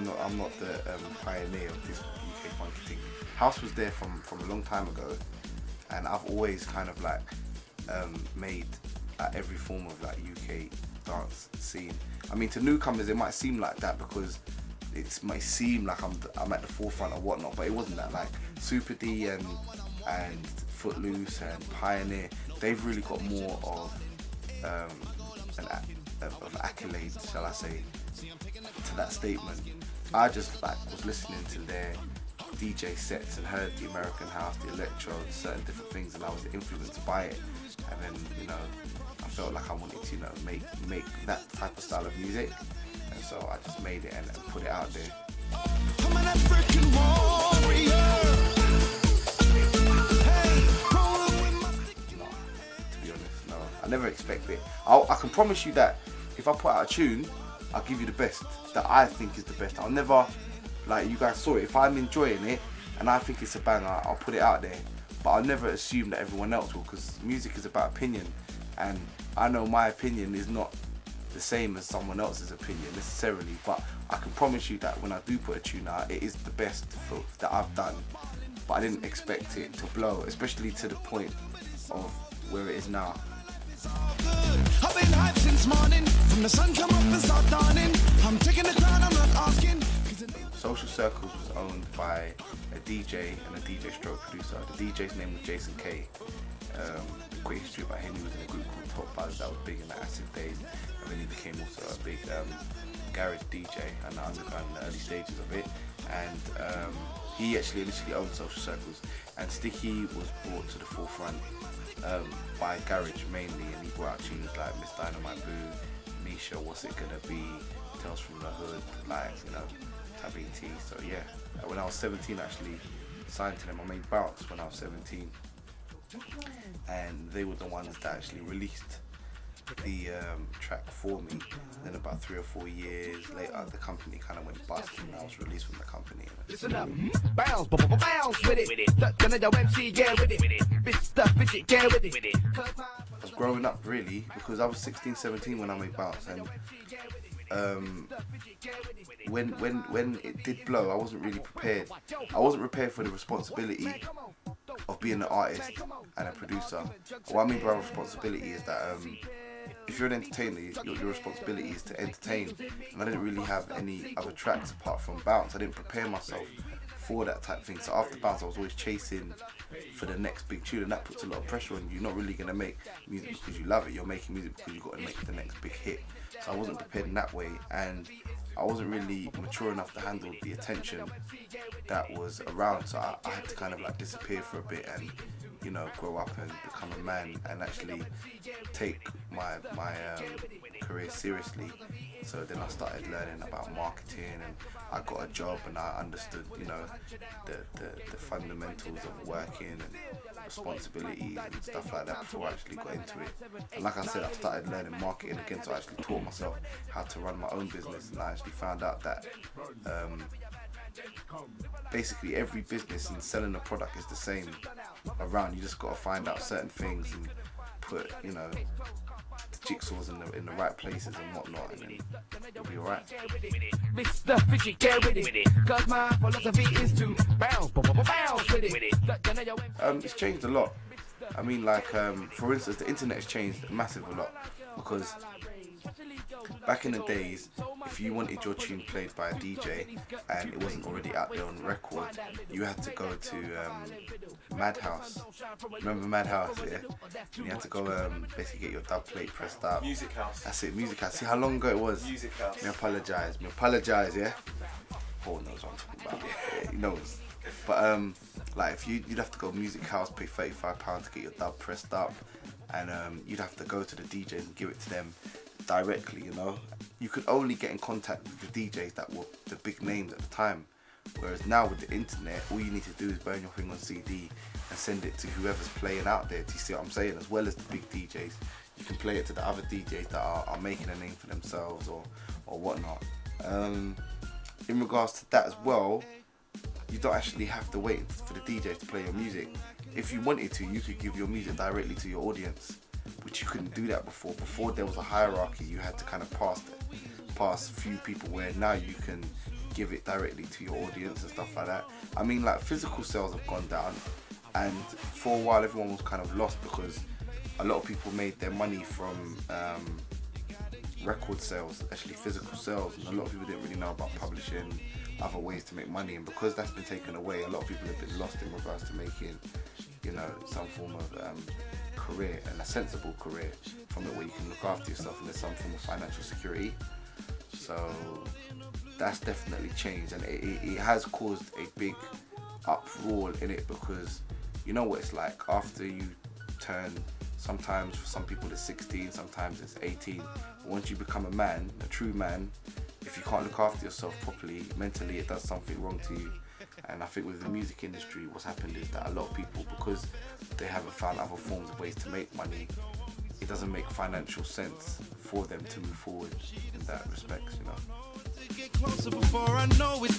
No, I'm not the pioneer of this UK funky thing. House was there from a long time ago, and I've always kind of like made every form of like UK dance scene. I mean, to newcomers it might seem like that because it might seem like I'm at the forefront or whatnot, but it wasn't that. Like Super D and Footloose and Pioneer, they've really got more of accolades, shall I say, to that statement. I just like was listening to their DJ sets and heard the American house, the electro, certain different things, and I was influenced by it. And then, you know, I felt like I wanted to, you know, make that type of style of music, and so I just made it and put it out there. I'm an African warrior. No, to be honest, no. I never expect it. I can promise you that if I put out a tune, I'll give you the best that I think is the best. I'll never, like you guys saw it, if I'm enjoying it and I think it's a banger, I'll put it out there. But I'll never assume that everyone else will, because music is about opinion, and I know my opinion is not the same as someone else's opinion necessarily, but I can promise you that when I do put a tune out, it is the best that I've done. But I didn't expect it to blow, especially to the point of where it is now. I've been hyped since morning, from the sun come up and start dawning. I'm taking the crown, I'm not asking. Social Circles was owned by a DJ and a DJ stroke producer. The DJ's name was Jason K. Quick history about him: he was in a group called Top Buzz that was big in the acid days, and then he became also a big garage DJ and underground in the early stages of it. And he actually initially owned Social Circles, and Sticky was brought to the forefront by garage mainly, and he brought out tunes like Miss Dynamite Boo, Misha, What's It Gonna Be, Tales from the Hood, like, you know, Tabby T. So yeah, when I was 17 I actually signed to them. I made Bounce when I was 17, and they were the ones that actually released the track for me. Then about 3 or 4 years later, the company kind of went bust, and I was released from the company. Listen up, bounce, bounce with it. Donaeo MC, get with it. Mr. Fidget, get with it. I was growing up really, because I was 16, 17 when I made Bounce, and when it did blow, I wasn't really prepared. I wasn't prepared for the responsibility of being an artist and a producer. What I mean by responsibility is that if you're an entertainer, your responsibility is to entertain, and I didn't really have any other tracks apart from Bounce. I didn't prepare myself for that type of thing. So after Bounce, I was always chasing for the next big tune, and that puts a lot of pressure on you. You're not really going to make music because you love it, you're making music because you've got to make the next big hit. So I wasn't prepared in that way, and I wasn't really mature enough to handle the attention that was around. So I had to kind of like disappear for a bit and, you know, grow up and become a man and actually take my career seriously. So then I started learning about marketing, and I got a job, and I understood, you know, the fundamentals of working and responsibilities and stuff like that before I actually got into it. And like I said, I started learning marketing again, so I actually taught myself how to run my own business, and I actually found out that basically every business and selling a product is the same around. You just got to find out certain things and put, you know, the jigsaws in the right places and whatnot, and then you'll be alright. Mr. Fidget, get with it. Cause my philosophy is to bounce, bounce with it. It's changed a lot. I mean, like, for instance, the internet has changed massive a lot, because back in the days, if you wanted your tune played by a DJ and it wasn't already out there on record, you had to go to Madhouse. Remember Madhouse, yeah? And you had to go basically get your dub plate pressed up. Music House. That's it, Music House. See how long ago it was? Music House. Me apologise, yeah? Paul knows what I'm talking about. Yeah, he knows. But like, if you'd have to go Music House, pay £35 to get your dub pressed up, and you'd have to go to the DJs and give it to them directly, you know. You could only get in contact with the DJs that were the big names at the time, whereas now with the internet, all you need to do is burn your thing on CD and send it to whoever's playing out there. Do you see what I'm saying? As well as the big DJs, you can play it to the other DJs that are making a name for themselves or whatnot. In regards to that as well, you don't actually have to wait for the DJs to play your music. If you wanted to, you could give your music directly to your audience. which you couldn't do that before. Before there was a hierarchy, you had to kind of pass a few people, where now you can give it directly to your audience and stuff like that. I mean, like, physical sales have gone down, and for a while everyone was kind of lost because a lot of people made their money from record sales, actually physical sales, and a lot of people didn't really know about publishing, other ways to make money, and because that's been taken away, a lot of people have been lost in regards to making, you know, some form of career, and a sensible career from it, where you can look after yourself and there's some form of financial security. So that's definitely changed, and it has caused a big uproar in it, because you know what it's like after you turn, sometimes for some people it's 16, sometimes it's 18, but once you become a man, a true man, if you can't look after yourself properly mentally, it does something wrong to you. And I think with the music industry, what's happened is that a lot of people, because they haven't found other forms of ways to make money, it doesn't make financial sense for them to move forward in that respect, you know. Get closer before I know it.